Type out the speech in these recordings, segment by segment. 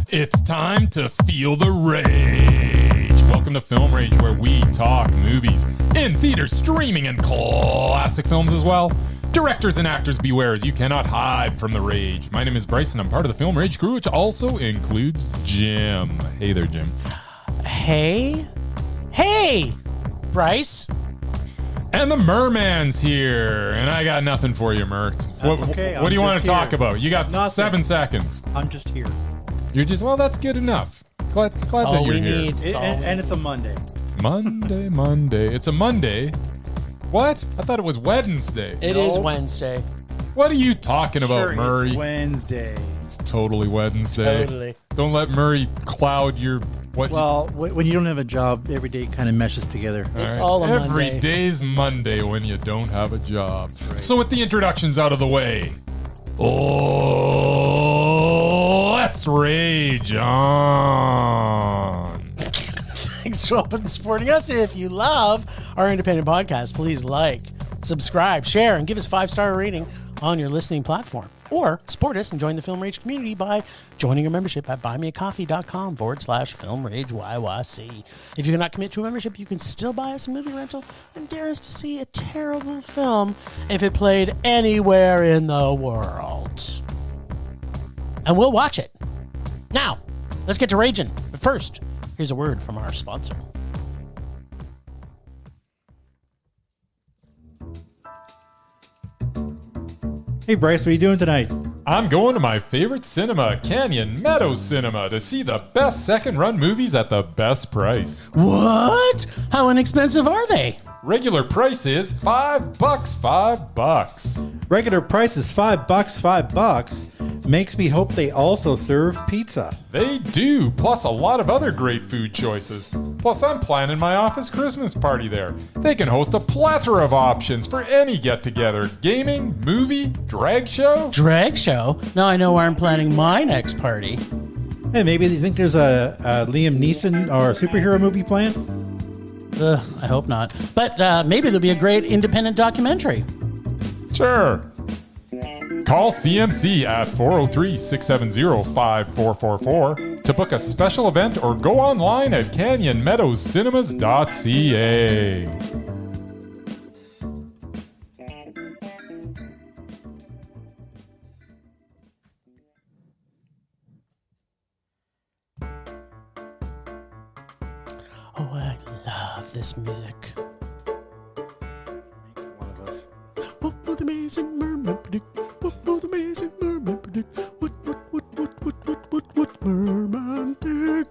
It's time to feel the rage. Welcome to Film Rage, where we talk movies in theaters, streaming, and classic films as well. Directors and actors beware, as you cannot hide from the rage. My name is Bryce, and I'm part of the Film Rage crew, which also includes Jim. Hey there, Jim. Hey, Bryce. And the Merman's here, and I got nothing for you, Mert. That's okay. What do you want to talk here. about? You got Nothing. 7 seconds. I'm just here. You're just, well, that's good enough. Glad all that you're we here. need. And it's a Monday. Monday. It's a Monday. What? I thought it was Wednesday. It is Wednesday. What are you talking about, Sure, Murray? it's Wednesday. It's totally Wednesday. Totally. Don't let Murray cloud your... what. Well, when you don't have a job, every day kind of meshes together. It's all a Every Monday. day's Monday when you don't have a job. So with the introductions out of the way, let's rage on. Thanks for open supporting us. If you love our independent podcast, please like, subscribe, share, and give us a 5-star rating on your listening platform. Or support us and join the Film Rage community by joining a membership at buymeacoffee.com/FilmRageYYC. If you cannot commit to a membership, you can still buy us a movie rental and dare us to see a terrible film if it played anywhere in the world. And we'll watch it. Now, let's get to raging. But first, here's a word from our sponsor. Hey, Bryce, what are you doing tonight? I'm going to my favorite cinema, Canyon Meadows Cinema, to see the best second-run movies at the best price. What? How inexpensive are they? Regular price is $5, $5. Regular price is $5. Makes me hope they also serve pizza. They do, plus a lot of other great food choices. Plus, I'm planning my office Christmas party there. They can host a plethora of options for any get-together. Gaming, movie, drag show. Drag show? Now I know where I'm planning my next party. Hey, maybe you think there's a Liam Neeson or a superhero movie planned? I hope not. But maybe there'll be a great independent documentary. Sure. Call CMC at 403-670-5444 to book a special event or go online at canyonmeadowscinema.ca. Oh, I love this music. Makes one of us. What will the amazing merman predict? What will the amazing merman predict? What merman pick?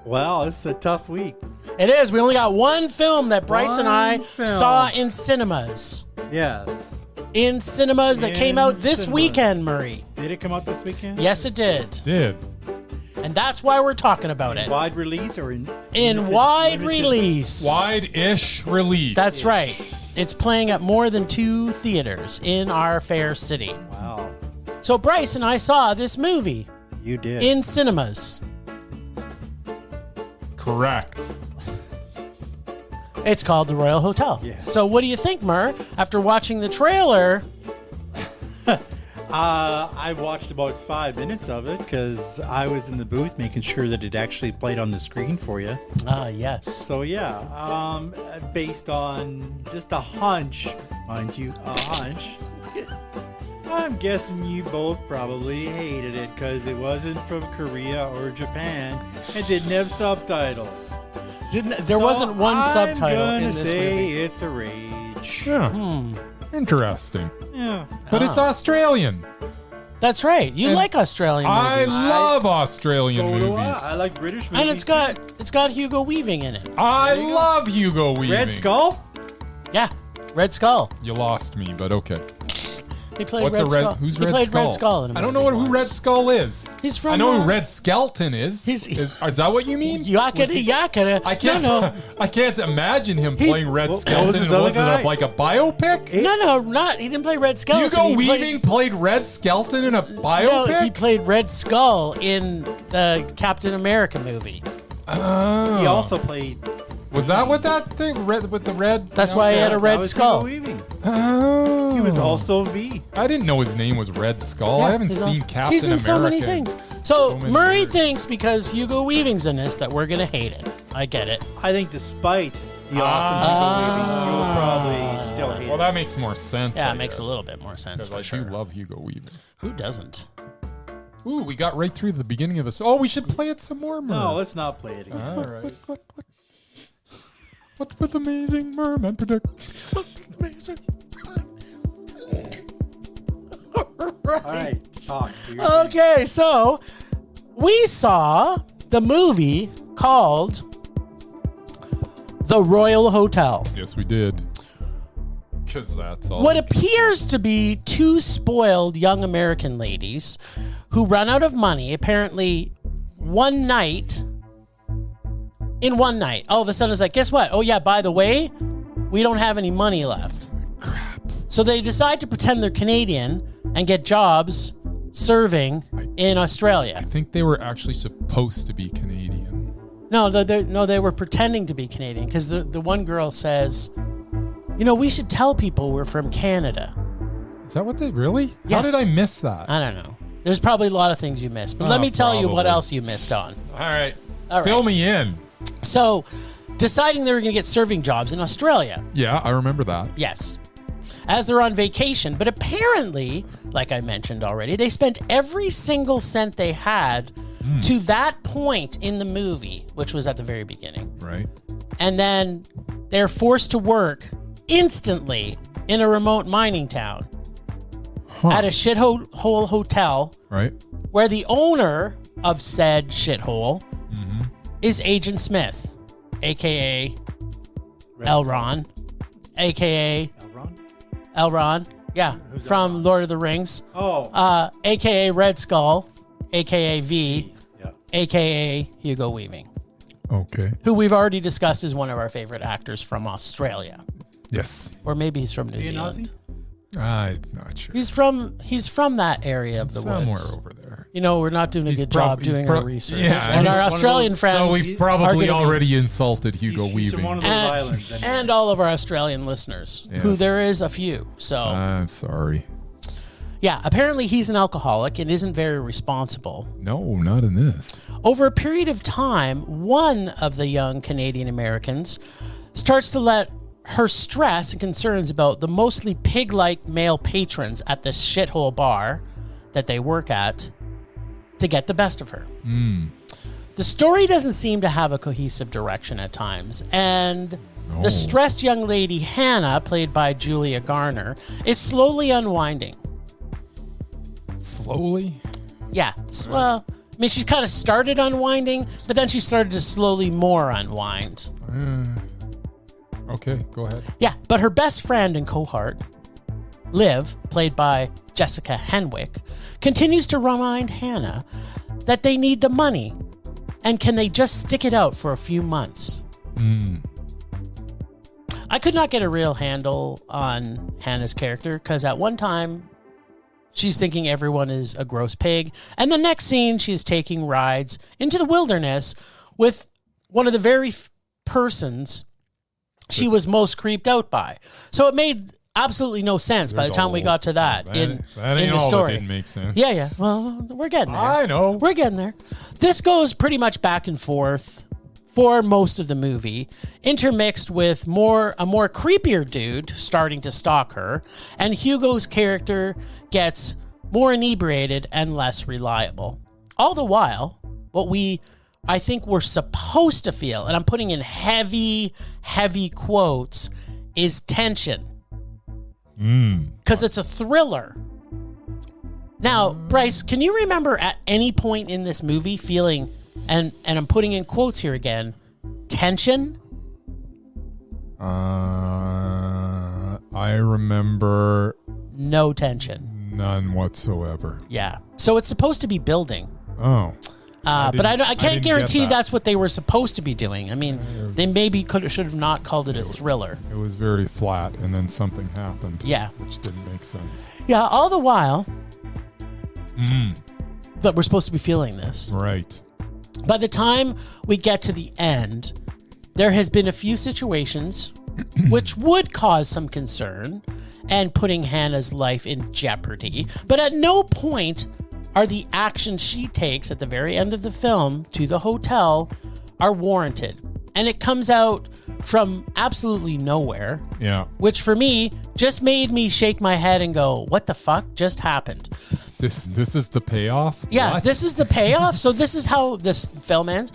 Well, it's a tough week. It is. We only got one film that Bryce and I One film. saw in cinemas. Yes. In cinemas that came out this cinemas. weekend, Murray. Did it come out this weekend? Yes, it did. Did. And that's why we're talking about it. Wide release or in Wide limited? release. Wide-ish release. That's right. It's playing at more than 2 theaters in our fair city. Wow. So Bryce and I saw this movie You did. in cinemas. correct. It's called The Royal Hotel. Yes. So what do you think, Mur? After watching the trailer, I watched about 5 minutes of it because I was in the booth making sure that it actually played on the screen for you. yes. So yeah, based on just a hunch, mind you, a hunch. I'm guessing you both probably hated it because it wasn't from Korea or Japan and didn't have subtitles. There wasn't one subtitle in I'm this gonna say movie. it's a rage. Yeah. Interesting. Yeah. But it's Australian. That's right. You And like Australian I movies. love Australian So do movies. I like British movies. And it's got Hugo Weaving in it. I There you go. love Hugo Weaving. Red Skull. Yeah. Red Skull. You lost me, but okay. He played What's Red a red? Skull. Who's he Red played Skull? Red Skull in a I don't know movie who once. Red Skull is. He's from. I know who Red Skeleton is. Is that what you mean? Yakata. I can't. No. I can't imagine him playing Red what was Skeleton. his other Was it guy? like a biopic? No, not. He didn't play Red Skeleton. Hugo He played- Weaving played Red Skeleton in a No, biopic. he played Red Skull in the Captain America movie. Oh. He also played. Was that what that thing? Red with the red. That's why he had a That red was skull. Hugo Weaving. Oh. He was also V. I didn't know his name was Red Skull. I haven't seen Captain America. He's in so many things. So many Murray years. thinks because Hugo Weaving's in this that we're going to hate it. I get it. I think despite the awesome Hugo Weaving, you'll probably still hate Well, it. that makes more sense. Yeah, I it makes a guess. little bit more sense Because for I sure. do love Hugo Weaving. Who doesn't? Ooh, we got right through the beginning of this. Oh, we should play it some more, Murman. No, let's not play it again. All right. What with Amazing Murman predict? Amazing. All right, talk. Do your thing. Okay, so we saw the movie called The Royal Hotel. Yes, we did. Because that's all. What appears to be two spoiled young American ladies who run out of money, apparently one night. In one night, all of a sudden it's like, guess what? Oh yeah, by the way, we don't have any money left. Crap. So they decide to pretend they're Canadian and get jobs serving in Australia. I think they were actually supposed to be Canadian. No, they were pretending to be Canadian because the one girl says, we should tell people we're from Canada. Is that what they really? Yeah. How did I miss that? I don't know. There's probably a lot of things you missed, but let me tell you what probably. else you missed on. All right. All right. Fill me in. So, deciding they were going to get serving jobs in Australia. Yeah, I remember that. Yes. As they're on vacation. But apparently, like I mentioned already, they spent every single cent they had to that point in the movie, which was at the very beginning. Right. And then they're forced to work instantly in a remote mining town at a shithole hotel Right. where the owner of said shithole is Agent Smith, a.k.a. Elron, a.k.a. Elron, yeah, Who's from Elron? Lord of the Rings, Oh, a.k.a. Red Skull, a.k.a. V, yeah. a.k.a. Hugo Weaving, Okay. who we've already discussed as one of our favorite actors from Australia. Yes. Or maybe he's from New Is he an Zealand. I'm not sure. He's from that area of the Somewhere woods. over there. We're not doing a good job doing our research. Yeah, and our one of Australian those- friends So we He's- probably are gonna be- already insulted Hugo He's Weaving. from one of those islands. Anyway. and all of our Australian listeners, who Yes. there is a few. So, I'm sorry. yeah, apparently he's an alcoholic and isn't very responsible. No, not in this. Over a period of time, one of the young Canadian Americans starts to let her stress and concerns about the mostly pig-like male patrons at this shithole bar that they work at to get the best of her. The story doesn't seem to have a cohesive direction at times, and the stressed young lady Hannah, played by Julia Garner, is slowly unwinding. Slowly? Yeah, well, I mean, she kind of started unwinding, but then she started to slowly more unwind. Okay, go ahead. Yeah, but her best friend and cohort, Liv, played by Jessica Henwick, continues to remind Hannah that they need the money, and can they just stick it out for a few months? I could not get a real handle on Hannah's character, because at one time, she's thinking everyone is a gross pig, and the next scene, she is taking rides into the wilderness with one of the very persons she was most creeped out by. So it made absolutely no sense by the time we got to that in ain't the all story. that didn't make sense. Yeah. Well, we're getting there. I know. We're getting there. This goes pretty much back and forth for most of the movie, intermixed with a more creepier dude starting to stalk her, and Hugo's character gets more inebriated and less reliable. All the while, what I think we're supposed to feel, and I'm putting in heavy, heavy quotes, is tension. Because it's a thriller. Now, Bryce, can you remember at any point in this movie feeling, and I'm putting in quotes here again, tension? I remember No tension. none whatsoever. Yeah. So it's supposed to be building. Oh. But I can't didn't guarantee get that. that's what they were supposed to be doing. I mean, they maybe should have not called it a thriller. It was very flat, and then something happened. Yeah. Which didn't make sense. Yeah, all the while that we're supposed to be feeling this. Right. By the time we get to the end, there has been a few situations which would cause some concern, and putting Hannah's life in jeopardy. But at no point are the actions she takes at the very end of the film to the hotel are warranted. And it comes out from absolutely nowhere. Yeah. Which for me just made me shake my head and go, what the fuck just happened? This is the payoff? Yeah, What? this is the payoff. So this is how this film ends.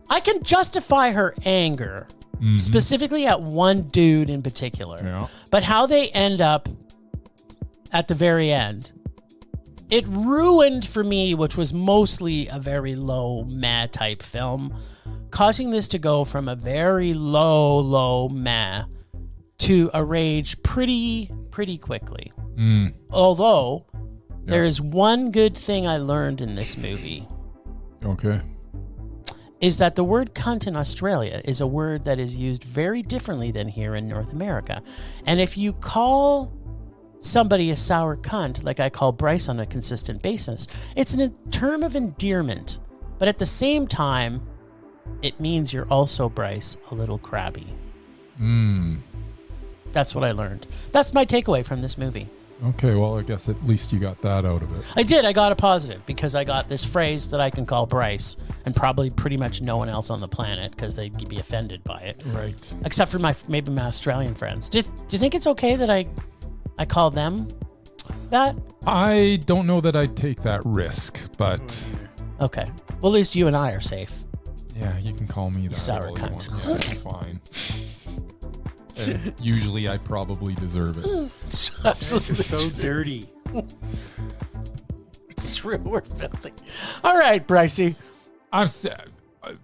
I can justify her anger, specifically at one dude in particular. Yeah. But how they end up at the very end, it ruined for me, which was mostly a very low meh type film, causing this to go from a very low meh to a rage pretty quickly. Although there is one good thing I learned in this movie. Okay. Is that the word cunt in Australia is a word that is used very differently than here in North America. And if you call somebody a sour cunt, like I call Bryce on a consistent basis, it's a term of endearment. But at the same time, it means you're also, Bryce, a little crabby. That's what I learned. That's my takeaway from this movie. Okay, well, I guess at least you got that out of it. I did. I got a positive because I got this phrase that I can call Bryce and probably pretty much no one else on the planet because they'd be offended by it. Right. Except for maybe my Australian friends. Do you think it's okay that I call them that? I don't know that I'd take that risk, but... Okay. Well, at least you and I are safe. Yeah, you can call me that. Sour all you cunt. want. Yeah, it's fine. And usually I probably deserve it. Absolutely It's so dirty. It's true. We're filthy. All right, Brycey.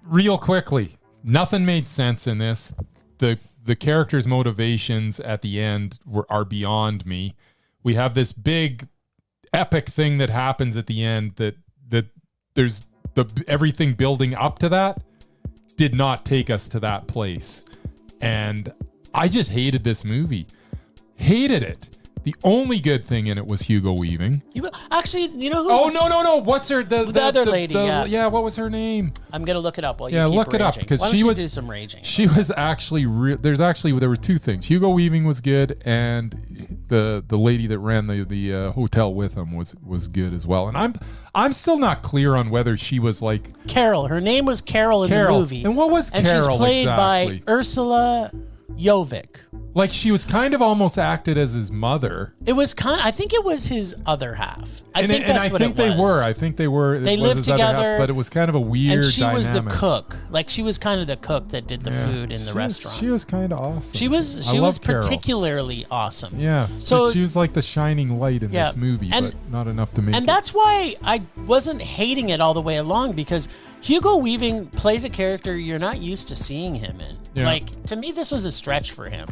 Real quickly, nothing made sense in this. The characters' motivations at the end are beyond me. We have this big epic thing that happens at the end that there's everything building up to that did not take us to that place. And I just hated this movie. Hated it. The only good thing in it was Hugo Weaving. Actually, you know who? Oh, no. What's her... The other lady, yeah. Yeah, what was her name? I'm going to look it up while you keep look it up. raging. Because Why don't she you was... do some raging. She was actually... there were two things. Hugo Weaving was good, and the lady that ran the hotel with him was good as well. And I'm still not clear on whether she was like... Carol. Her name was Carol in the movie. And what was Carol And she's played exactly? by Ursula Jovic. Like, she was kind of almost acted as his mother. It was I think it was his other half. I think and that's I what think it was. they were. I think they were. They it was lived his other half, together, but it was kind of a weird and she dynamic. was the cook. Like, she was kind of the cook that did the food in the restaurant. She was kind of awesome. She was Carol. particularly awesome. Yeah. So she was like the shining light in this movie, but not enough to make it. And that's why I wasn't hating it all the way along, because Hugo Weaving plays a character you're not used to seeing him in. Yeah. Like, to me, this was a stretch for him.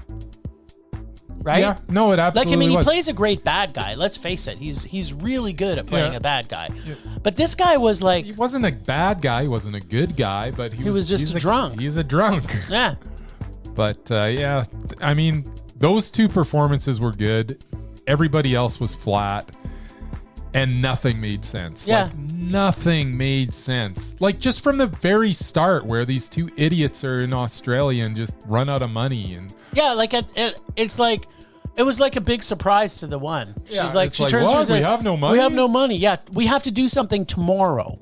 Right? Yeah, no, it absolutely he was. plays a great bad guy. Let's face it. He's really good at playing a bad guy. Yeah. But this guy was like... He wasn't a bad guy. He wasn't a good guy, but he was just a drunk. He's a drunk. Yeah. But, I mean, those two performances were good. Everybody else was flat. And nothing made sense. Yeah. Like, nothing made sense. Like, just from the very start, where these two idiots are in Australia and just run out of money. And yeah, like, it's like... It was like a big surprise to the one. Yeah, She's like, it's she like, turns what? to her and says, We have no money? We have no money. Yeah, we have to do something tomorrow.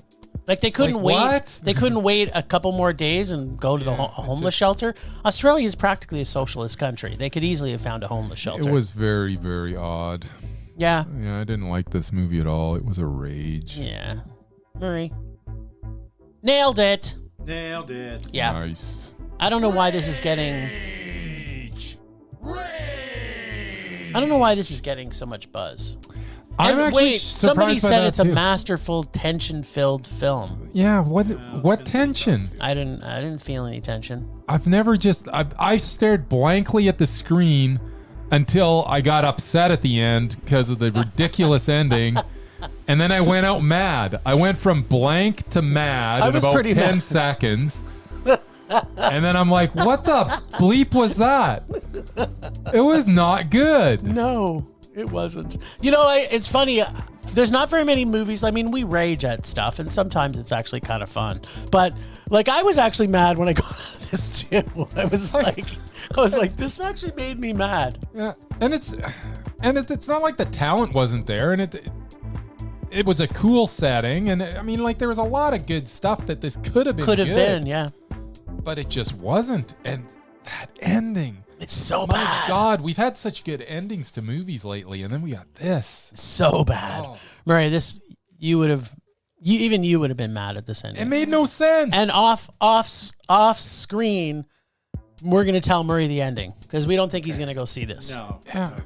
Like, they couldn't like, wait. what? They couldn't wait a couple more days and go to the homeless shelter. Australia is practically a socialist country. They could easily have found a homeless shelter. It was very, very odd. Yeah. Yeah, I didn't like this movie at all. It was a rage. Yeah. Murray. Nailed it. Nailed it. Yeah. Nice. I don't know why this is getting... I don't know why this is getting so much buzz. I'm actually wait, somebody surprised by said that it's a too. masterful, tension-filled film. Yeah, what tension? I didn't feel any tension. I've never I stared blankly at the screen until I got upset at the end because of the ridiculous ending. And then I went out mad. I went from blank to mad in about 10 seconds. And then I'm like, what the bleep was that? It was not good. No, it wasn't. You know, it's funny. There's not very many movies. I mean, we rage at stuff, and sometimes it's actually kind of fun. But, like, I was actually mad when I got out of this too. I was like, this actually made me mad. Yeah, and it's not like the talent wasn't there, and it was a cool setting, and I mean, like there was a lot of good stuff that this could have been. Yeah. But it just wasn't, and that ending. It's so My bad. God, we've had such good endings to movies lately, and then we got this. So bad. Oh. Murray, this you would have been mad at this ending. It made no sense. And off screen, we're gonna tell Murray the ending because we don't think he's gonna go see this. No. Yeah.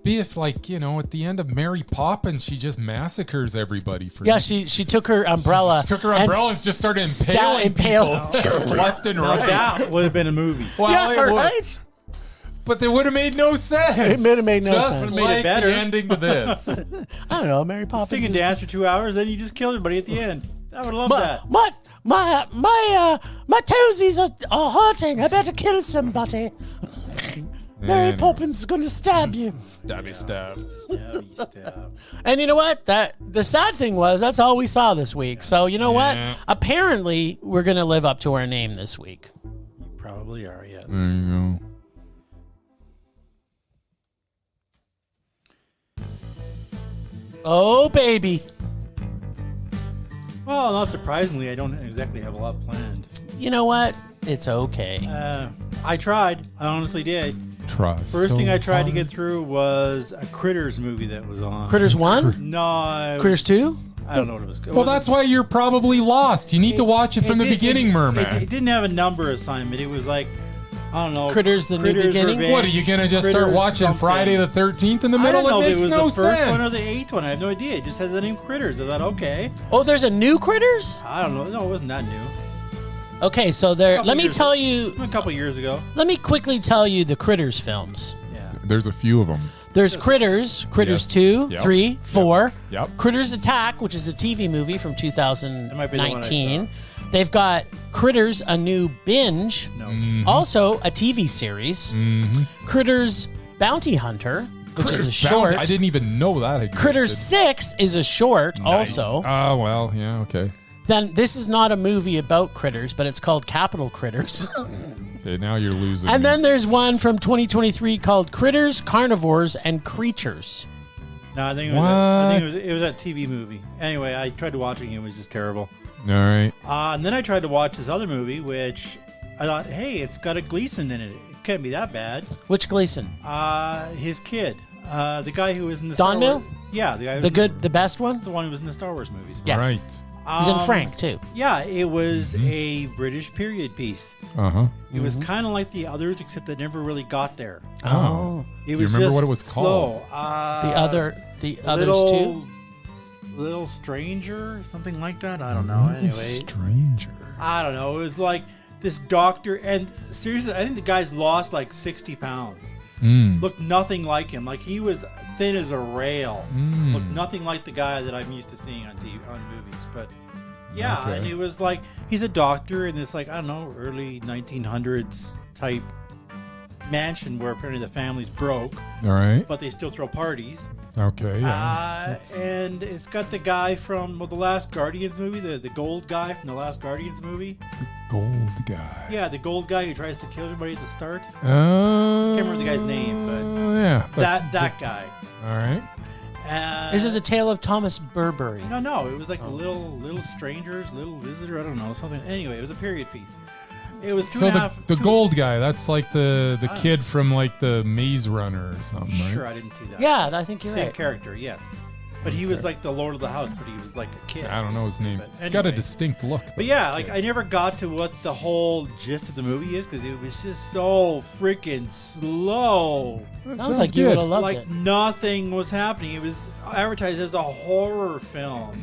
Be if at the end of Mary Poppins, she just massacres everybody for She took her umbrella. She took her umbrella and just started impaling people left and right. That would have been a movie. Well, yeah, it would. right. But it would have made no sense. It would have made no just sense. Made it like better. the ending to this. I don't know, Mary Poppins. Sing and dance for 2 hours, then you just kill everybody at the end. I would love that. What? My toesies are hurting. I better kill somebody. Mary Poppins is going to stab you. Stabby stab. Stab. And you know what? The sad thing was that's all we saw this week. So you know what? Apparently, we're going to live up to our name this week. You probably are, yes. There you go. Oh, baby. Well, not surprisingly, I don't exactly have a lot planned. You know what? It's okay. I tried. I honestly did. First thing I tried to get through was a Critters movie that was on. Critters 1? No. Critters 2? I don't know what it was. Well, that's why you're probably lost. You need to watch it from the beginning, Merman. It didn't have a number assignment. It was like, I don't know. Critters the New Beginning? Revenge, What, are you going to just start Critters watching something. Friday the 13th in the middle? I don't know It if makes it was no the first sense. one or the 8th one. I have no idea. It just has the name Critters. I thought, okay. Oh, there's a new Critters? I don't know. No, it wasn't that new. Okay, so let me tell you. A couple years ago. Let me quickly tell you the Critters films. Yeah. There's a few of them. There's Critters, Critters Yes. 2, Yep. 3, 4. Yep. Critters Attack, which is a TV movie from might be the one I 2019. They've got Critters, a new binge, No. also a TV series. Critters Bounty Hunter, which is a short. I didn't even know that existed. Critters 6 is a short, also. Oh, well, yeah, okay. Then this is not a movie about critters, but it's called Capital Critters. Okay, now you're losing And me. then there's one from 2023 called Critters, Carnivores, and Creatures. No, I think it was that TV movie. Anyway, I tried watching it. It was just terrible. All right. And then I tried to watch this other movie, which I thought, hey, it's got a Gleason in it. It can't be that bad. Which Gleason? His kid. The guy who was in the Don Star Mill? Wars. Yeah, the guy. The best one? The one who was in the Star Wars movies. Yeah. All right. He's in Frank, too. Yeah, it was a British period piece. Uh-huh. It was kind of like the others, except it never really got there. Oh. It Do was you remember just what it was slow. called? The others, too? Little Stranger, something like that. I don't know. Anyway, Stranger. I don't know. It was like this doctor, and seriously, I think the guy's lost like 60 pounds. Looked nothing like him. Like he was thin as a rail. Looked nothing like the guy that I'm used to seeing on TV, on movies. But yeah, Okay. and it was like he's a doctor in this like I don't know early 1900s type mansion where apparently the family's broke, All right. but they still throw parties. Okay, yeah. And it's got the guy from the Last Guardians movie, the gold guy from the Last Guardians movie. Gold guy. Yeah, the gold guy who tries to kill everybody at the start. I Can't remember the guy's name, but yeah. that guy. All right. Is it The Tale of Thomas Burberry? No, it was like little strangers, little visitor. I don't know something. Anyway, it was a period piece. It was two So and a half. the gold guy, that's like the kid from like the Maze Runner or something, right? Sure, I didn't see that. Yeah, I think you're Same right. character, yes. But he was like the Lord of the House, but he was like a kid. I don't know his name. But He's got a anyway. distinct look. But yeah, like I never got to what the whole gist of the movie is because it was just so freaking slow. Sounds like you would have loved Like it. nothing was happening. It was advertised as a horror film.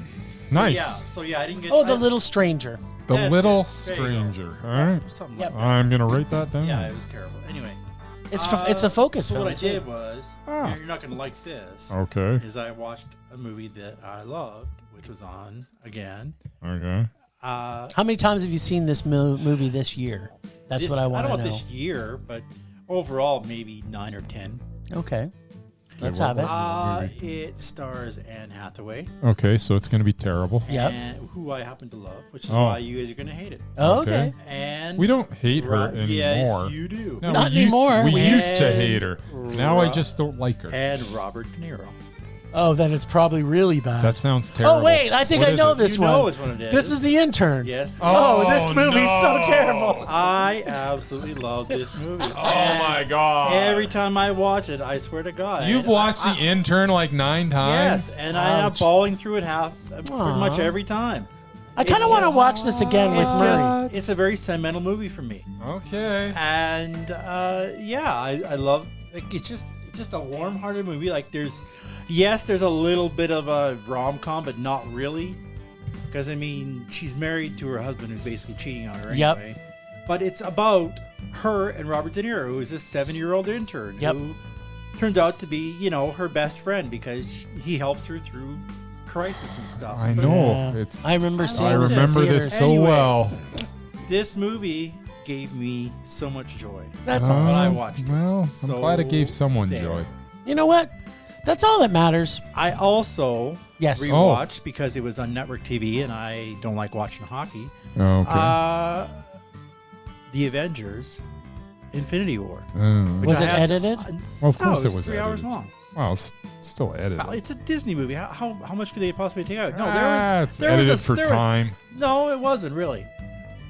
Nice. So yeah, I didn't get. Oh, The Little Stranger. The That's Little it. There you go. Stranger. All right. Something Yep. like that. I'm going to write that down. Yeah, it was terrible. Anyway, It's a focus So film. what I too. did was, Ah. you're not going to like this. Okay. Is I watched a movie that I loved, which was on again. Okay. How many times have you seen this movie this year? That's what I want I to don't know. want this year, but overall maybe 9 or 10. Okay. Let's have it. It stars Anne Hathaway, Okay, so it's going to be terrible. Yep. and who I happen to love, which is Oh. why you guys are going to hate it. Oh, Okay. okay. And We don't hate her anymore. Yes, you do. No, Not we used- anymore. We We- used to hate her. Now I Ro- just don't like her. And Robert De Niro. Oh, then it's probably really bad. That sounds terrible. Oh, wait. I think What I is know it? this You one. know which one it is. This is The Intern. Yes. Oh, this movie's so no. terrible. I absolutely love this movie. Oh my god! Every time I watch it, I swear to God. You've watched The Intern like 9 times. Yes, and I end up Ouch. bawling through it pretty much Aw. every time. I kind of It's want to just- watch this again with It's Murray. it's a very sentimental movie for me. Okay. And I love it's just a warm-hearted movie. Like there's a little bit of a rom-com, but not really, because I mean she's married to her husband who's basically cheating on her Yep. anyway. But it's about her and Robert De Niro, who is a 7-year-old intern Yep. who turns out to be her best friend because he helps her through crisis and stuff. I But know. Yeah. It's. I remember I seeing I this in remember theaters. this so Anyway. well. this movie gave me so much joy. That's when awesome. I watched it. Well, I'm So glad it gave someone there. joy. You know what? That's all that matters. I also Yes. rewatched because it was on network TV and I don't like watching hockey. Okay. The Avengers Infinity War. Which Was I it had- edited? Well, of No, course it was 3 edited. hours long. Well, it's still edited. It's a Disney movie. How much could they possibly take out? No, it's edited for time. No, it wasn't really.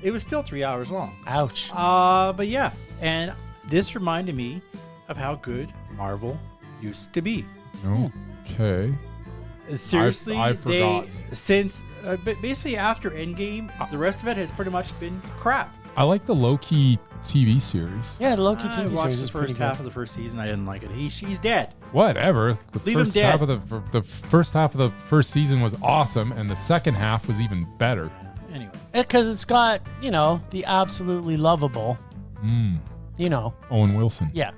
It was still 3 hours long. Ouch. But yeah, and this reminded me of how good Marvel used to be. Okay. Seriously, I forgot. but basically after Endgame, the rest of it has pretty much been crap. I like the low-key TV series. Yeah, the Loki I TV watched series the is pretty first half good. of the first season. I didn't like it. She's dead. Whatever. The Leave him first dead. half of the first half of the first season was awesome, and the second half was even better. Anyway, Because it's got, the absolutely lovable, Owen Wilson. yeah,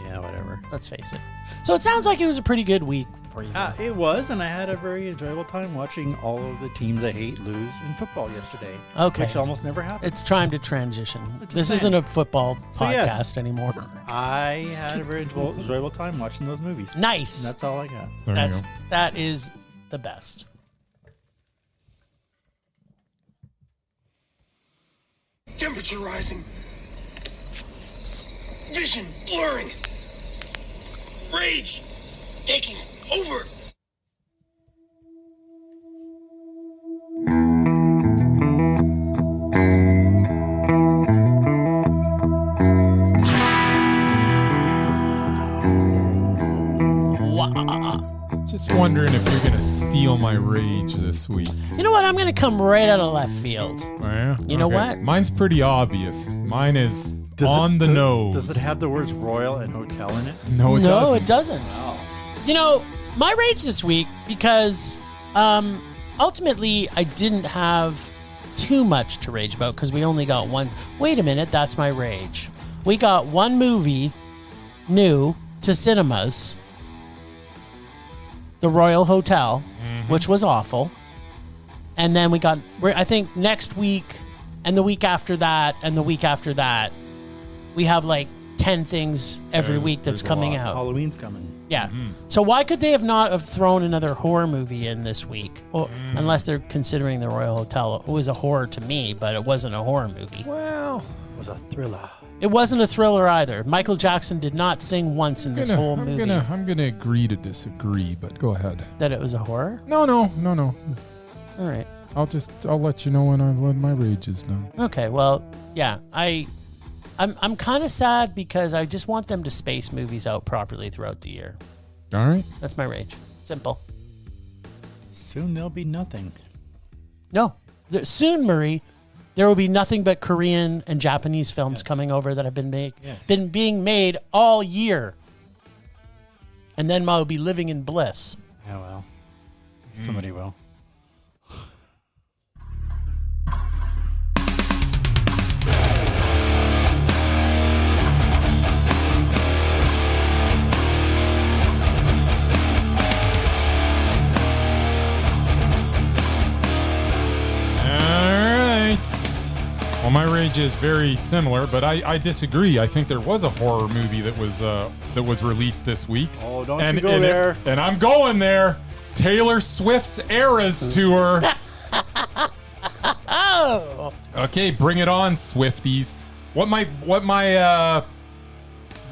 yeah, whatever. let's face it. So it sounds like it was a pretty good week for you. It was, and I had a very enjoyable time watching all of the teams I hate lose in football yesterday. Okay. Which almost never happens. It's time to transition. Just This saying. isn't a football So, podcast yes. anymore. I had a very enjoyable time watching those movies. And Nice. that's all I got. There you go. That is the best. Temperature rising. Vision blurring. Rage taking over. Wow. Just wondering if you're gonna steal my rage this week. You know what? I'm going to come right out of left field. Oh, yeah? You know what? Mine's pretty obvious. Mine is on the nose. Does it have the words Royal and Hotel in it? No, it No, doesn't. it doesn't. My rage this week, because ultimately I didn't have too much to rage about because we only got one. Wait a minute, that's my rage. We got one movie new to cinemas, The Royal Hotel, which was awful. And then we got, I think next week and the week after that and the week after that, we have like 10 things every week that's coming out. Halloween's coming. Yeah. So why could they have not have thrown another horror movie in this week? Well, unless they're considering The Royal Hotel. It was a horror to me, but it wasn't a horror movie. Well, It was a thriller. It wasn't a thriller either. Michael Jackson did not sing once in this whole movie I'm gonna agree to disagree, but go ahead. that it was a horror. No. All right. I'll let you know when my rage is done. Okay. Well, yeah. I'm kind of sad because I just want them to space movies out properly throughout the year. All right. That's my rage. Simple. Soon there'll be nothing. No. Soon, Murray, there will be nothing but Korean and Japanese films coming over that have been being made all year. And then I'll be living in bliss. Yeah, well, somebody will. All right. Well, my rage rage is very similar, but I disagree. I think there was a horror movie that was released this week. Oh, don't you go there. And I'm going there. Taylor Swift's Eras Tour. Oh. Okay, bring it on, Swifties. What my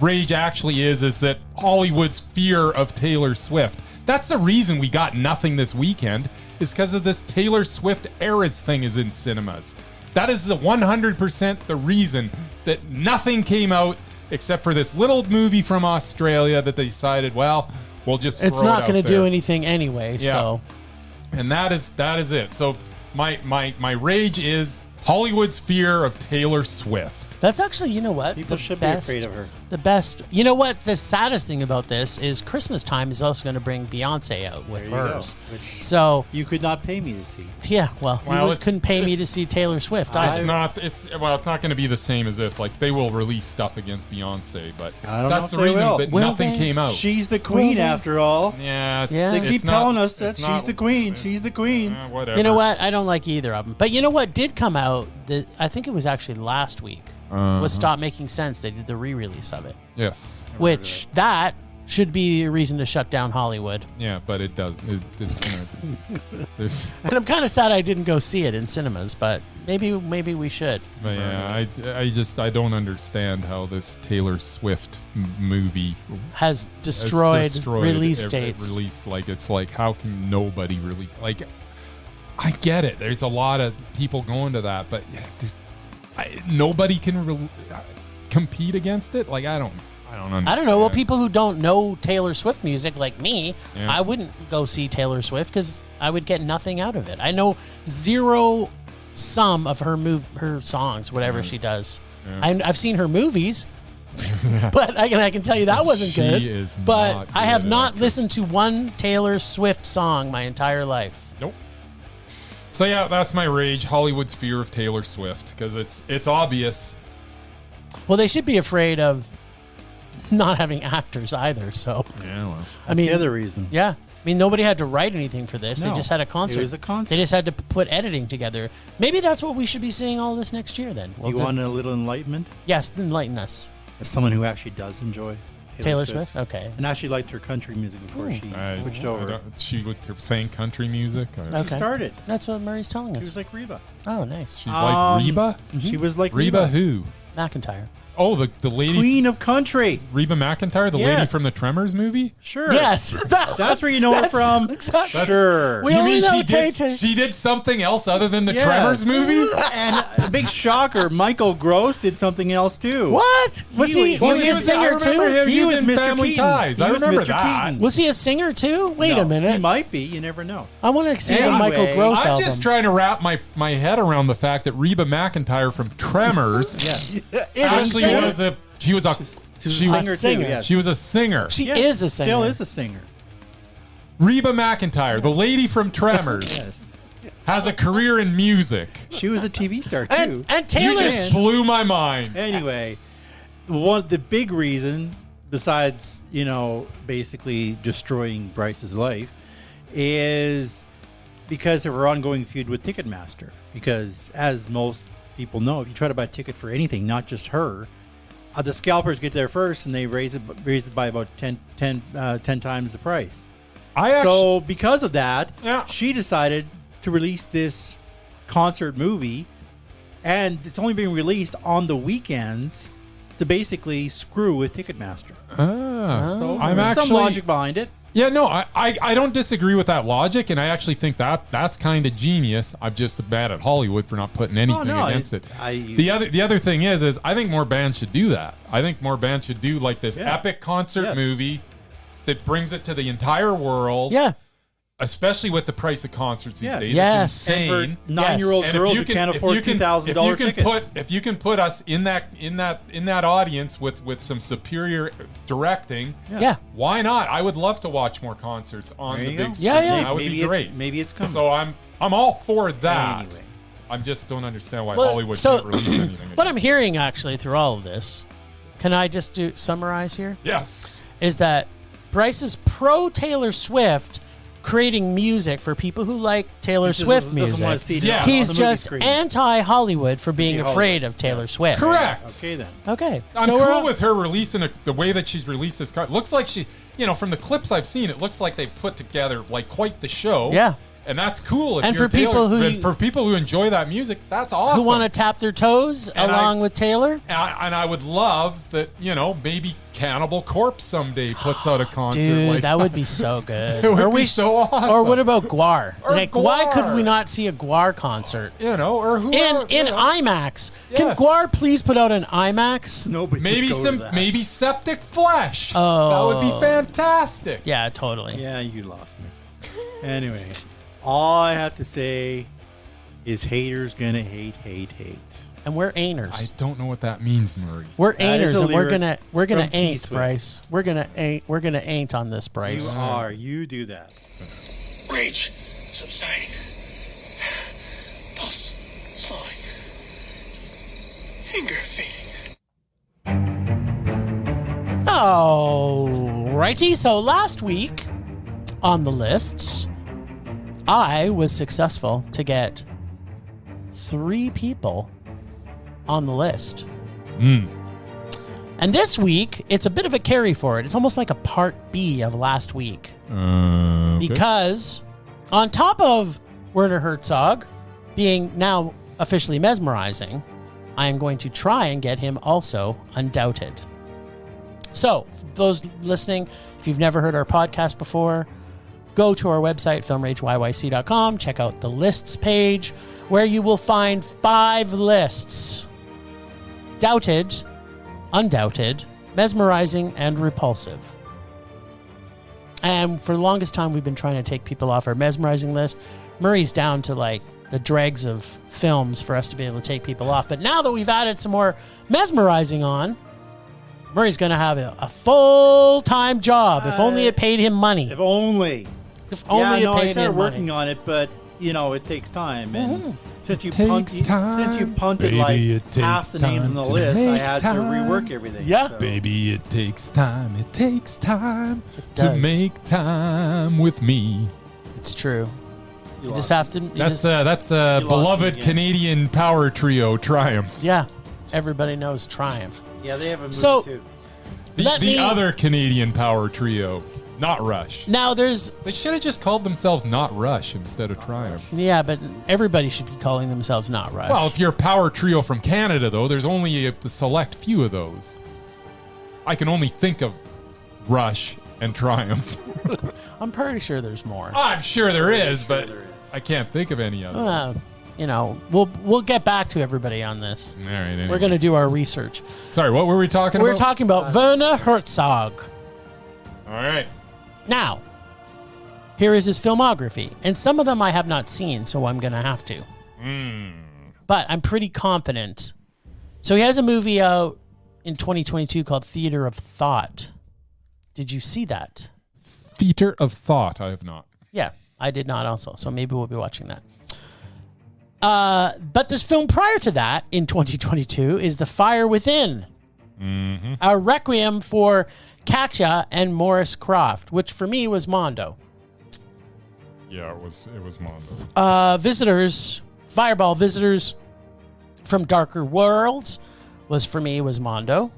rage actually is that Hollywood's fear of Taylor Swift. That's the reason we got nothing this weekend, is because of this Taylor Swift Eras thing is in cinemas. That is the 100% the reason that nothing came out except for this little movie from Australia that they decided, well, we'll just throw It's not going to do anything anyway, so. And that is it. So my rage is Hollywood's fear of Taylor Swift. That's actually, you know what? People should be afraid of her. The best. You know what? The saddest thing about this is Christmas time is also going to bring Beyonce out with hers. So you could not pay me to see. Yeah, well you couldn't pay me to see Taylor Swift either. It's not going to be the same as this. Like, they will release stuff against Beyonce, but I don't that's know the if they reason will. that Will nothing they? came out. She's the queen after all. Yeah, They keep it's telling not- us that it's she's not- the queen. it's- She's the queen. Whatever. You know what? I don't like either of them. But you know what did come out? I think it was actually last week. Was Stop Making Sense. They did the re-release of it. Yes. Which that should be a reason to shut down Hollywood. Yeah, but it does. There's, And I'm kind of sad I didn't go see it in cinemas, but maybe we should. but yeah, I don't understand how this Taylor Swift movie Has destroyed release it dates. released, like, it's like, how can nobody release? Like, I get it. There's a lot of people going to that, but nobody can compete against it. Like, I don't understand. I don't know. Well, people who don't know Taylor Swift music, like me, Yeah. I wouldn't go see Taylor Swift because I would get nothing out of it. I know zero sum of her songs, whatever she does. Yeah. I've seen her movies, but I can tell you that wasn't She good. is but not I have good not actress. listened to one Taylor Swift song my entire life. Nope. So yeah, that's my rage. Hollywood's fear of Taylor Swift, because it's obvious. Well, they should be afraid of not having actors either. So Yeah, well. I mean, the other reason. yeah. I mean, nobody had to write anything for this. No, They just had a concert. it was a concert. They just had to put editing together. Maybe that's what we should be seeing all this next year then. Do you want a little enlightenment? Yes, enlighten us. As someone who actually does enjoy Taylor Swift? Okay. And actually liked her country music before she switched over. She was saying country music. Or Okay. She started. That's what Murray's telling She us. was like Reba. Oh, nice. She's like Reba? She was like Reba who? McIntyre. Oh, the lady. Queen of country. Reba McEntire, the lady Yes. from the Tremors movie? Sure. Yes. That's where you know her from. Exactly. Sure. We You only mean know she did something else other than the Yes. Tremors movie? And big shocker, Michael Gross did something else too. What? Was he a singer I too? remember him. He was in Mr. Family Keaton. Ties. He I was remember Mr. that. Keaton. Was he a singer too? Wait No, a minute. He might be. You never know. I want to see the Anyway, Michael Gross I'm album. just trying to wrap my head around the fact that Reba McEntire from Tremors actually was a singer too. Yes. She was a singer. She Yes, is a singer. Still is a singer. Reba McEntire, the lady from Tremors, Yes. has a career in music. She was a TV star too. And You Taylor. just blew my mind. Anyway, the big reason, besides basically destroying Bryce's life, is because of her ongoing feud with Ticketmaster. Because as most people know, if you try to buy a ticket for anything, not just her, the scalpers get there first and they raise it by about 10 times the price. So because of that, Yeah. she decided to release this concert movie, and it's only being released on the weekends to basically screw with Ticketmaster. So I'm there's actually some logic behind it. Yeah, no, I don't disagree with that logic, and I actually think that's kind of genius. I'm just mad at Hollywood for not putting anything against it. The other thing is I think more bands should do that. I think more bands should do like this epic concert movie that brings it to the entire world. Yeah. Especially with the price of concerts these days. Yes. It's insane. And for 9-year-old girls who can't afford $2,000 tickets. If you can put us in that audience with some superior directing, Yeah. why not? I would love to watch more concerts on There the you big go. screen. Yeah. That would be great. Maybe it's coming. So I'm all for that. Anyway. I just don't understand why Well, Hollywood so can't release anything. what I'm hearing actually through all of this, can I just summarize here? Yes. Is that Bryce is pro Taylor Swift, creating music for people who like Taylor He just Swift doesn't music. want to see it Yeah. on the He's movie just screen. anti-Hollywood for being afraid Anti-Hollywood, of Taylor yes. Swift. Correct. Okay, then. Okay. I'm so cool with her releasing the way that she's released this cut. Looks like she, from the clips I've seen, it looks like they put together like quite the show. Yeah. And that's cool. If And you're for people for people who enjoy that music, that's awesome. who want to tap their toes And along with Taylor. And I would love that, maybe Cannibal Corpse someday puts out a concert Dude, like that would be so good. It would Or be so awesome. Or what about Guar? Or Why could Guar. we not see a Guar concert? Or who In IMAX. Can Yes. Guar please put out an IMAX? Nobody maybe could go to that. maybe Septic Flesh. Oh. That would be fantastic. Yeah, totally. Yeah, you lost me. Anyway, all I have to say is haters gonna hate. And we're I ainers. don't know what that means, Murray. We're That is ainers, a and we're lyric gonna from ain't, T-Swift. Bryce. We're gonna ain't on this, Bryce. You are. You do that. Rage subsiding. Pulse slowing. Anger fading. Alrighty, so last week on the lists, I was successful to get 3 people on the list. And this week, it's a bit of a carry forward. It's almost like a part B of last week. Because on top of Werner Herzog being now officially mesmerizing, I am going to try and get him also undoubted. So, for those listening, if you've never heard our podcast before, go to our website, filmrageyyc.com, check out the lists page, where you will find 5 lists. Doubted, undoubted, mesmerizing, and repulsive. And for the longest time, we've been trying to take people off our mesmerizing list. Murray's down to like the dregs of films for us to be able to take people off. But now that we've added some more mesmerizing on, Murray's going to have a full-time job. If only it paid him money. If only. If only I it paid started him working money. on it, but it takes time. And since you takes time. since you punted Baby, like it takes half the names on the time to list, I make had time. to rework everything. Yeah. so. Baby, it takes time. It takes time to does. make time with me. It's true. You lost just have to... That's lost me beloved again. Canadian power trio Triumph. Yeah. Everybody knows Triumph. Yeah, they have a movie So- too. The other Canadian power trio, not Rush. Now there's... They should have just called themselves Not Rush instead of Triumph. Yeah, but everybody should be calling themselves Not Rush. Well, if you're a power trio from Canada, though, there's only a select few of those. I can only think of Rush and Triumph. I'm pretty sure there's more. I'm sure there is, sure but there is. I can't think of any others. We'll get back to everybody on this. All right, We're going to do our research. Sorry, what were we talking We're about? talking about Werner Herzog. All right. Now, here is his filmography. And some of them I have not seen, so I'm going to have to. But I'm pretty confident. So he has a movie out in 2022 called Theater of Thought. Did you see that? Theater of Thought, I have not. Yeah, I did not also. So maybe we'll be watching that. But this film prior to that, in 2022, is The Fire Within. A requiem for Katja and Morris Croft, which for me was Mondo. Yeah, it was Mondo. Visitors, Fireball Visitors from Darker Worlds was Mondo.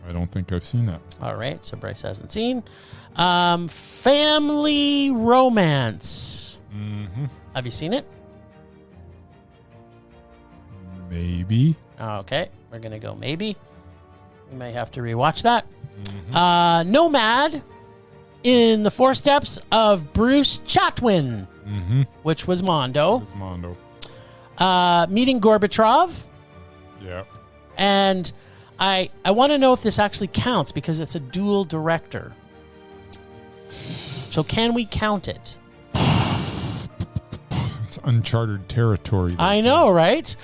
I don't think I've seen that. All right, so Bryce hasn't seen. Family Romance. Have you seen it? Maybe. Okay, we're going to go maybe. We may have to rewatch that. Nomad in the Footsteps of Bruce Chatwin, which was Mondo. It was Mondo. Meeting Gorbachev. Yeah. And I want to know if this actually counts because it's a dual director. So can we count it? It's uncharted territory. I know, right?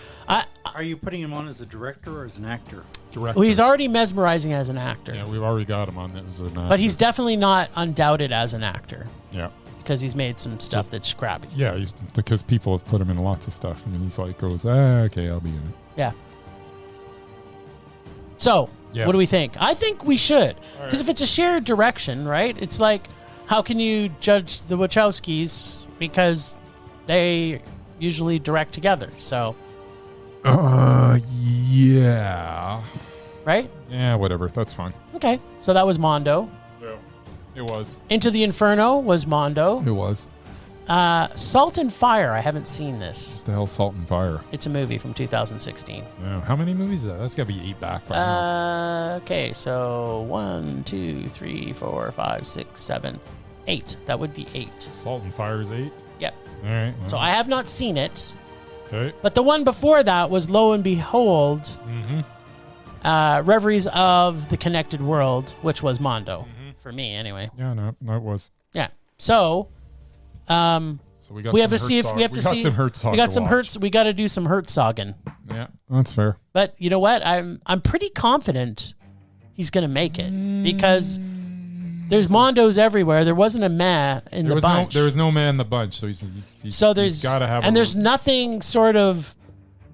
Are you putting him on as a director or as an actor? Director. Well, he's already mesmerizing as an actor. Yeah, we've already got him on that as an actor. But he's definitely not undoubted as an actor Yeah. because he's made some stuff that's scrappy. Yeah, because people have put him in lots of stuff, and he's like okay, I'll be in it. Yeah. So, Yes. what do we think? I think we should. Because if it's a shared direction, right? It's like, how can you judge the Wachowskis because they usually direct together? So, yeah. Right? Yeah, whatever. That's fine. Okay. So that was Mondo. Yeah, it was. Into the Inferno was Mondo. It was. Salt and Fire. I haven't seen this. What the hell, Salt and Fire? It's a movie from 2016. Yeah. How many movies is that? That's got to be 8 back by now. Okay, so 1, 2, 3, 4, 5, 6, 7, 8. That would be 8. Salt and Fire is 8? Yep. All right. Well, So I have not seen it. okay. But the one before that was, lo and behold, Reveries of the Connected World, which was Mondo. For me, anyway. Yeah, no, it was. Yeah. So, So we got. we have to some see if Herzog- we have to see. some Herzog we got to some watch. Hertz. We got to do some Herzogen. Yeah, that's fair. But you know what? I'm pretty confident he's going to make it because there's Mondos everywhere. There wasn't a man in the bunch. There was no man in the bunch, so he's so there's got to have. and there's nothing sort of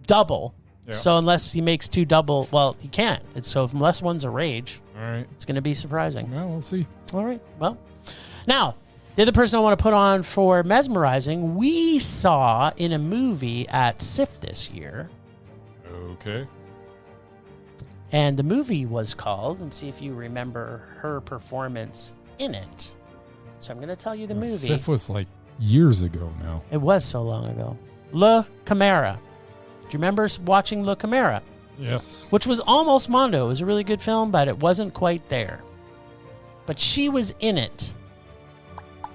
double. Yeah. So unless he makes 2 double, well, he can't. So unless one's a rage, All right. it's going to be surprising. Well, we'll see. All right. Well, now, the other person I want to put on for Mesmerizing, we saw in a movie at SIFF this year. Okay. And the movie was called, and see if you remember her performance in it. So I'm going to tell you the movie. SIFF was like years ago now. It was so long ago. Le Chimera. Do you remember watching Le Chimera? Yes. Which was almost Mondo. It was a really good film, but it wasn't quite there. But she was in it.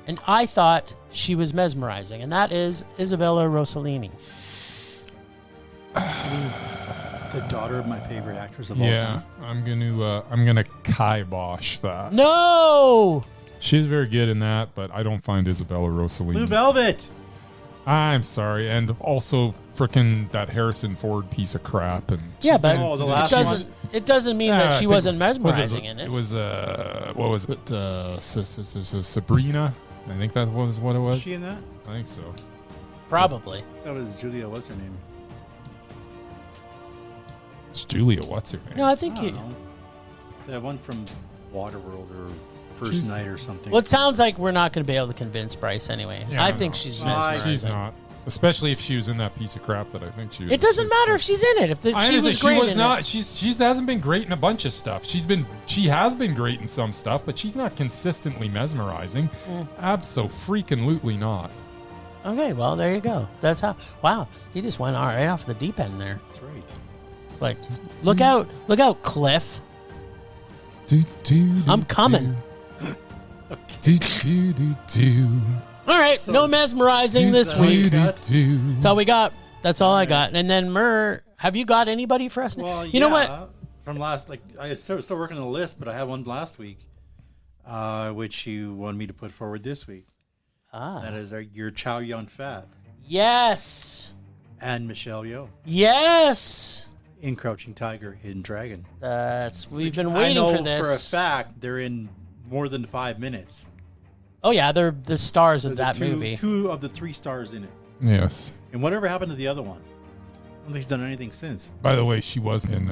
And I thought she was mesmerizing. And that is Isabella Rossellini. The daughter of my favorite actress of all Yeah, time. I'm gonna kibosh that. No! She's very good in that, but I don't find Isabella Rossellini. Blue Velvet. I'm sorry, and also frickin' that Harrison Ford piece of crap. And Yeah, she's but been- Oh, the it last doesn't, it doesn't mean Yeah, that I she think- wasn't was mesmerizing in it. It was what was it? Sabrina. I think that was what it was. Was she in that? I think so. Probably. That was Julia. What's her name? It's Julia. What's her name? No, I think I you... don't know. That one from Waterworld or First She's- Night or something. Well, it sounds like we're not going to be able to convince Bryce anyway. Yeah, I no. think she's I- mesmerizing. She's not. Especially if she was in that piece of crap that I think she was. It doesn't matter if she's in it. If I she understand was great she was in not. it. She hasn't been great in a bunch of stuff. She has been great in some stuff, but she's not consistently mesmerizing. Abso-freaking-lutely not. Okay, well, there you go. That's how... Wow, he just went all right off the deep end there. That's right. It's like, look out, Cliff. I'm coming. All right, no mesmerizing this week. That's all we got. That's all I got. And then have you got anybody for us? Well, you know what? From last, I still working on the list, but I had one last week, which you wanted me to put forward this week. That is your Chow Yun-Fat Yes. and Michelle Yeoh Yes. in Crouching Tiger, Hidden Dragon. We've been waiting I know for this. for a fact they're in more than 5 minutes. Oh yeah, they're the stars of They're that the movie. 2 of the 3 stars in it. Yes. And whatever happened to the other one? I don't think she's done anything since. By the way, she was in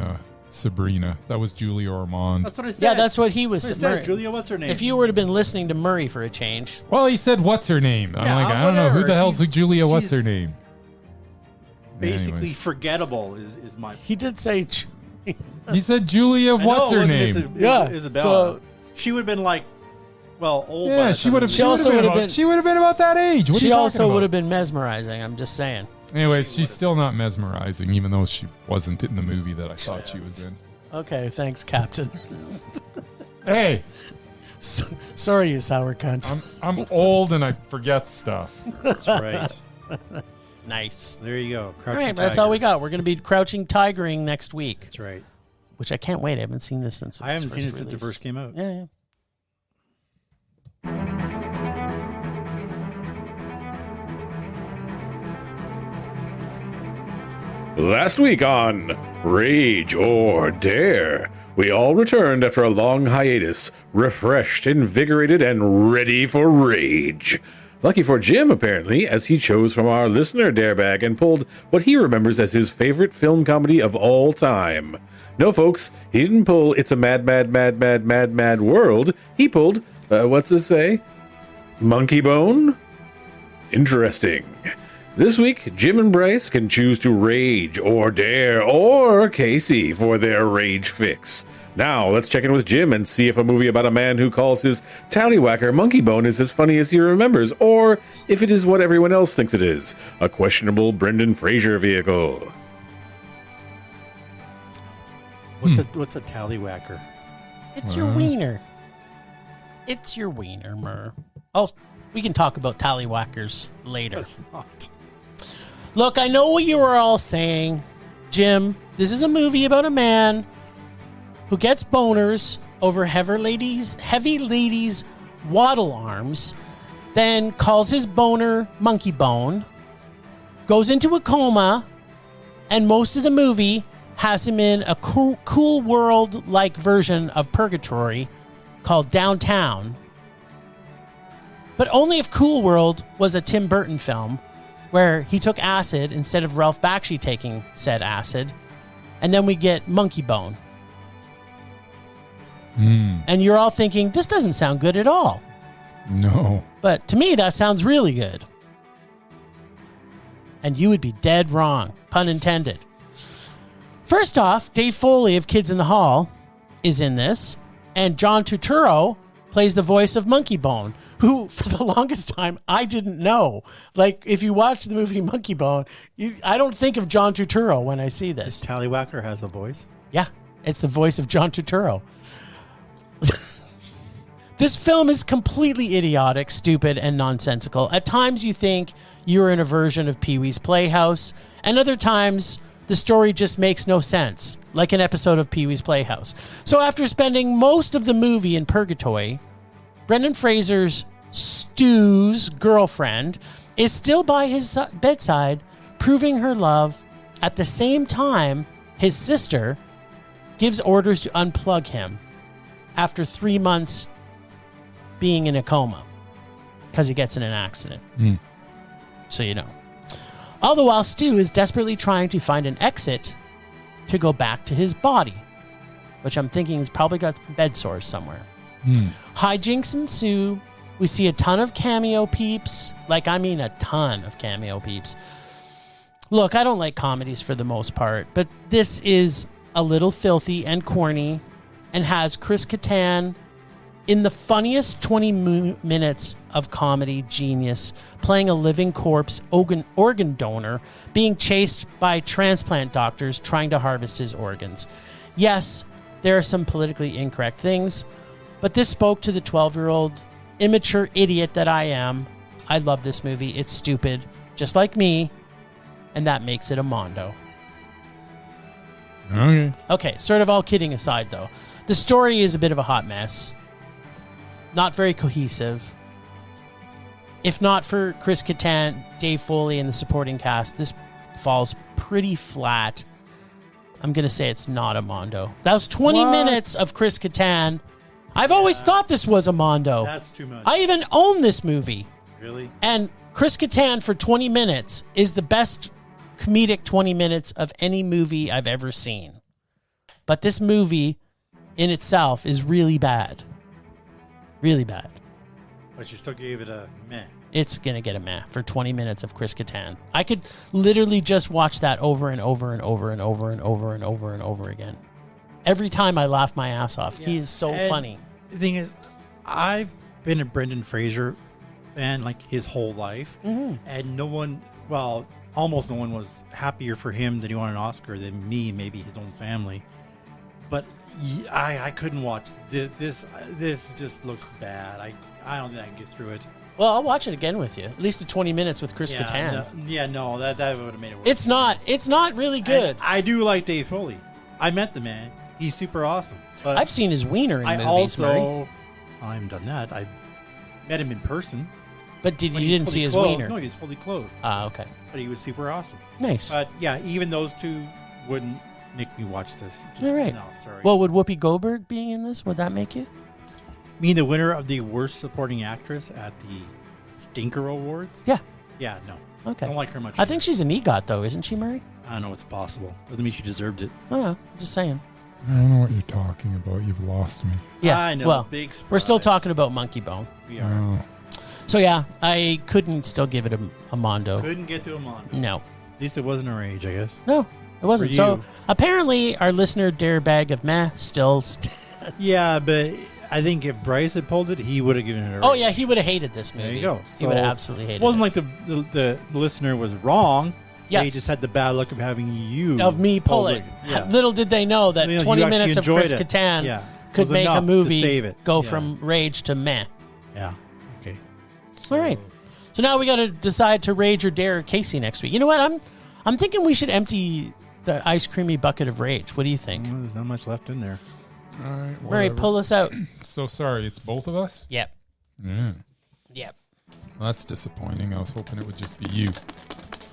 Sabrina. That was Julia Ormond. That's what I said. Yeah, that's what he was. That's what I Murray. said. Julia, what's her name? If you would have been listening to Murray for a change, Well, he said, "What's her name?" I'm Yeah, like, I don't know who whatever. the hell's She's- Julia. What's she's her name? basically Anyways. forgettable is my. he did say. He said Julia. I know What's it her wasn't name? Yeah, Isabella. so- She would have been like, well, old. by Yeah, the she time would have. we- She also would have been. She would have been about that age. What are She you also talking would about? have been mesmerizing. I'm just saying. Anyways, she's still not mesmerizing, even though she wasn't in the movie that I thought she was in. Okay, thanks, Captain. Hey, Sorry, you sour cunt. I'm old and I forget stuff. That's right. Nice. There you go. All Crouching right, that's Tiger. all we got. We're going to be crouching tigering next week, That's right. which I can't wait. I haven't seen this since. I haven't seen it first since it release. first came out. Yeah. Last week on Rage or Dare, we all returned after a long hiatus, refreshed, invigorated, and ready for rage. Lucky for Jim, apparently, as he chose from our listener dare bag and pulled what he remembers as his favorite film comedy of all time. No, folks, he didn't pull It's a Mad, Mad, Mad, Mad, Mad, Mad World. He pulled, what's this say? Monkeybone? Interesting. This week, Jim and Bryce can choose to rage or dare or Casey for their rage fix. Now, let's check in with Jim and see if a movie about a man who calls his tallywhacker Monkeybone is as funny as he remembers, or if it is what everyone else thinks it is, a questionable Brendan Fraser vehicle. What's a tallywhacker? It's your wiener. It's your wiener, Mur. Oh, we can talk about tallywhackers later. That's not. Look, I know what you were all saying. Jim, this is a movie about a man who gets boners over heavy ladies' waddle arms, then calls his boner Monkeybone, goes into a coma, and most of the movie has him in a cool world-like version of Purgatory called Downtown. But only if Cool World was a Tim Burton film where he took acid instead of Ralph Bakshi taking said acid, and then we get Monkeybone. And you're all thinking, this doesn't sound good at all. No. But to me, that sounds really good. And you would be dead wrong. Pun intended. First off, Dave Foley of Kids in the Hall is in this. And John Turturro plays the voice of Monkeybone, who, for the longest time, I didn't know. Like, if you watch the movie Monkeybone, I don't think of John Turturro when I see this. This tallywhacker has a voice? Yeah, it's the voice of John Turturro. This film is completely idiotic, stupid, and nonsensical. At times you think you're in a version of Pee-wee's Playhouse, and other times the story just makes no sense, like an episode of Pee-wee's Playhouse. So after spending most of the movie in purgatory, Brendan Fraser's Stu's girlfriend is still by his bedside, proving her love. At the same time, his sister gives orders to unplug him after 3 months being in a coma because he gets in an accident. So you know. All the while, Stu is desperately trying to find an exit to go back to his body, which I'm thinking has probably got bed sores somewhere. Hijinks ensue. We see a ton of cameo peeps. Like, I mean a ton of cameo peeps. Look, I don't like comedies for the most part, but this is a little filthy and corny and has Chris Kattan in the funniest 20 minutes of comedy genius, playing a living corpse organ donor being chased by transplant doctors trying to harvest his organs. Yes, there are some politically incorrect things, but this spoke to the 12-year-old immature idiot that I am. I love this movie. It's stupid, just like me, and that makes it a mondo. Okay, sort of all kidding aside, though. The story is a bit of a hot mess. Not very cohesive. If not for Chris Kattan, Dave Foley, and the supporting cast, this falls pretty flat. I'm going to say it's not a mondo. That was 20 minutes of Chris Kattan. I've always thought this was a mondo. That's too much. I even own this movie. Really? And Chris Kattan for 20 minutes is the best comedic 20 minutes of any movie I've ever seen. But this movie in itself is really bad. Really bad. But you still gave it a meh. It's going to get a meh for 20 minutes of Chris Kattan. I could literally just watch that over and over and over and over and over and over and over again. Every time I laugh my ass off. Yeah. He is so funny. The thing is, I've been a Brendan Fraser fan like his whole life. And no one, well, almost no one was happier for him that he won an Oscar than me, maybe his own family. But I couldn't watch this. This just looks bad. I don't think I can get through it. Well, I'll watch it again with you. At least the 20 minutes with Chris Kattan. That would have made it worse. It's not really good. And I do like Dave Foley. I met the man. He's super awesome. But I've seen his wiener in movies, Murray. I haven't done that. I met him in person. But you didn't see his wiener? No, he was fully clothed. Ah, okay. But he was super awesome. Nice. But yeah, even those two wouldn't make me watch this. All right. No, sorry. Well, would Whoopi Goldberg being in this, would that make you? Being the winner of the worst supporting actress at the Stinker Awards? Yeah. Yeah, no. Okay. I don't like her much. I think she's an EGOT, though, isn't she, Murray? I don't know. It's possible. Doesn't mean she deserved it. I don't know. Just saying. I don't know what you're talking about. You've lost me. Yeah, I know. Well, big surprise. we're still talking about Monkeybone. We are. So yeah, I couldn't still give it a Mondo. Couldn't get to a Mondo. No. At least it wasn't a rage, I guess. No, it wasn't. For So you. apparently our listener Dare Bag of Meh still stands. Yeah, but I think if Bryce had pulled it, he would have given it a rage. Oh yeah, he would have hated this movie. There you go. He would have absolutely hated It wasn't it. like the listener was wrong. Yes. They just had the bad luck of having you. Of me pull it. Yeah. Little did they know that You know, 20 you actually minutes of enjoyed Chris it. Kattan Yeah. could Was make a enough to movie save it. go Yeah. from rage to meh. Yeah. Okay. All right. So now we got to decide to rage or dare Casey next week. You know what? I'm thinking we should empty the ice creamy bucket of rage. What do you think? Well, there's not much left in there. All right, Murray, whatever. pull us out. So sorry, it's both of us? Yep. Yeah. Yep. Well, that's disappointing. I was hoping it would just be you.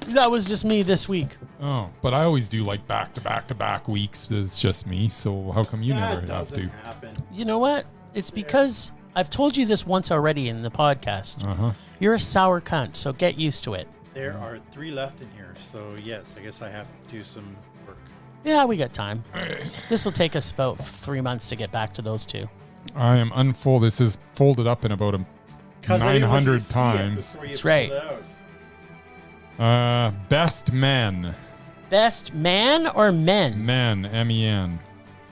That was just me this week. Oh, but I always do like back-to-back weeks. It's just me, so how come you never have to? happen. You know what? It's because I've told you this once already in the podcast. Uh-huh. You're a sour cunt, so get used to it. There are 3 left in here, so yes, I guess I have to do some work. Yeah, we got time. This will take us about 3 months to get back to those 2. I am unfold. This is folded up in about 900 times. That's right. Best men. Best man or men? Men, M-E-N.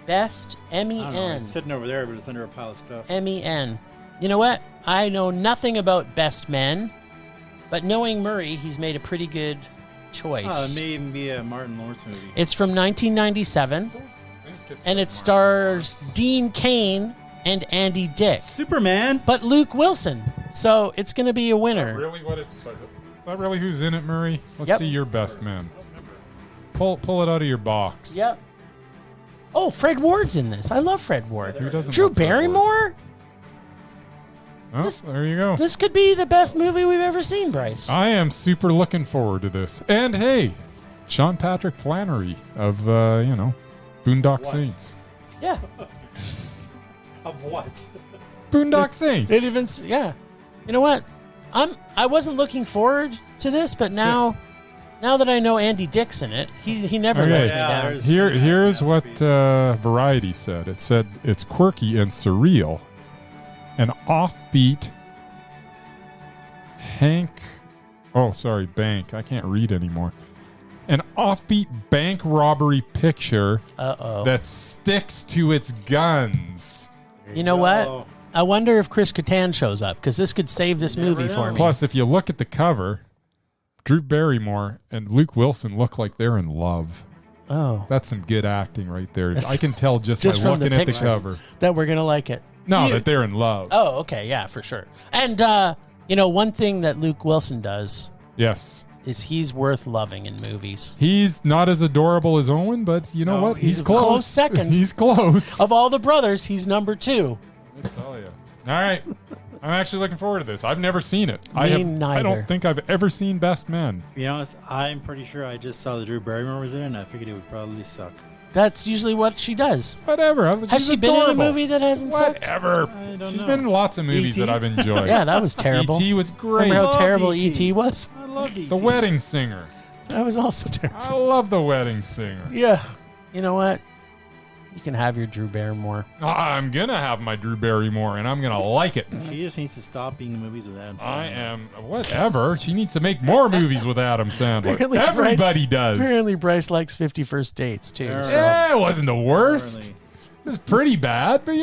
Best I don't know, M-E-N. it's sitting over there, but it's under a pile of stuff. M-E-N. You know what? I know nothing about best men, but knowing Murray, he's made a pretty good choice. It may even be a Martin Lawrence movie. It's from 1997, and it stars Dean Cain and Andy Dick, Superman. but Luke Wilson. So it's going to be a winner. Really what it started? Is that really who's in it, Murray? Let's Yep. see your best man. Pull it out of your box. Yep. Oh, Fred Ward's in this. I love Fred Ward. Who doesn't Drew love Fred Ward? Barrymore? Oh, there you go. This could be the best movie we've ever seen, Bryce. I am super looking forward to this. And hey, Sean Patrick Flannery of Boondock Saints. Yeah. Of what? Boondock Saints. It even, yeah. You know what? I wasn't looking forward to this, but now that I know Andy Dick's in it, he never Okay. lets me Yeah, down. there's- Here's Yeah, what masterpiece. Variety said. It said it's quirky and surreal, an offbeat bank. I can't read anymore. An offbeat bank robbery picture Uh-oh. that sticks to its guns. You know what? I wonder if Chris Kattan shows up, because this could save this never movie know. for me. Plus, if you look at the cover, Drew Barrymore and Luke Wilson look like they're in love. Oh. That's some good acting right there. That's- I can tell just just by from the looking at the picture. cover. That we're going to like it. No, You- that they're in love. Oh, okay. Yeah, for sure. And, one thing that Luke Wilson does Yes. is he's worth loving in movies. He's not as adorable as Owen, but you know No, what? he's He's a close. close second. He's close. Of all the brothers, he's number 2. I tell you. All right. I'm actually looking forward to this. I've never seen it. Me I neither. don't think I've ever seen Best Men. To be honest, I'm pretty sure I just saw the Drew Barrymore was in it, and I figured it would probably suck. That's usually what she does. Whatever. Has She's she been in a adorable. movie that hasn't sucked? Whatever. I don't She's know. been in lots of movies E.T.? that I've enjoyed. Yeah, that was terrible. E.T. was great. Remember how Loved terrible E.T.. E.T. was? I love E.T. The Wedding Singer. That was also terrible. I love The Wedding Singer. Yeah. You know what? You can have your Drew Barrymore. I'm going to have my Drew Barrymore, and I'm going to like it. She just needs to stop being in movies with Adam Sandler. I am, whatever. She needs to make more movies with Adam Sandler. Apparently, Everybody does. Apparently, Bryce likes 50 First Dates, too. Apparently. So. Yeah, it wasn't the worst. Apparently. It was pretty bad, but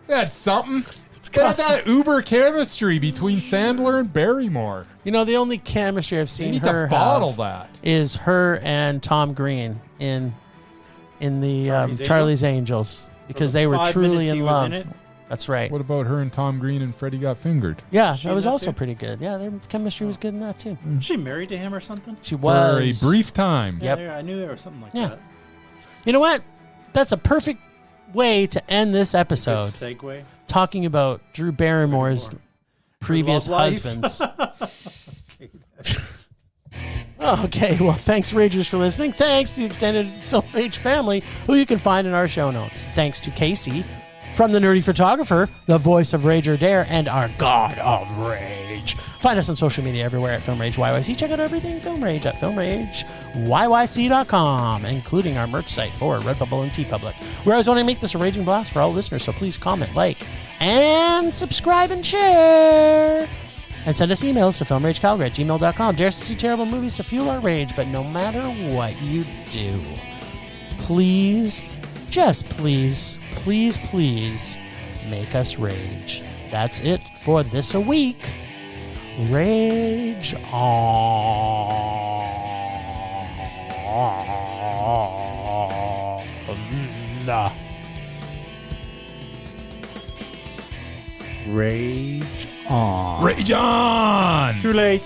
that's something. It's got that uber chemistry between Sandler and Barrymore. You know, the only chemistry I've You seen need her to bottle have that. is her and Tom Green in the Charlie's Angels, because they were 5 truly minutes he in was love. in it? That's right. What about her and Tom Green and Freddie Got Fingered? Yeah, she that in was that also too? pretty good. Yeah, their chemistry was good in that too. Was she married to him or something? She For was a brief time. Yep. Yeah, I knew there was something like Yeah. that. You know what? That's a perfect way to end this Good episode, segue. talking about Drew Barrymore's previous love life. husbands. Okay, well, thanks, Ragers, for listening. Thanks to the extended Film Rage family, who you can find in our show notes. Thanks to Casey from The Nerdy Photographer, the voice of Rage or Dare, and our God of Rage. Find us on social media everywhere at Film Rage YYC. Check out everything Film Rage at filmrageyyc.com, including our merch site for Redbubble and TeePublic. We always want to make this a raging blast for all listeners, so please comment, like, and subscribe and share. And send us emails to filmragecalgary@gmail.com. Dare us to see terrible movies to fuel our rage, but no matter what you do, please, just please, please, please, make us rage. That's it for this a week. Rage on. Rage on. Rage on! Too late.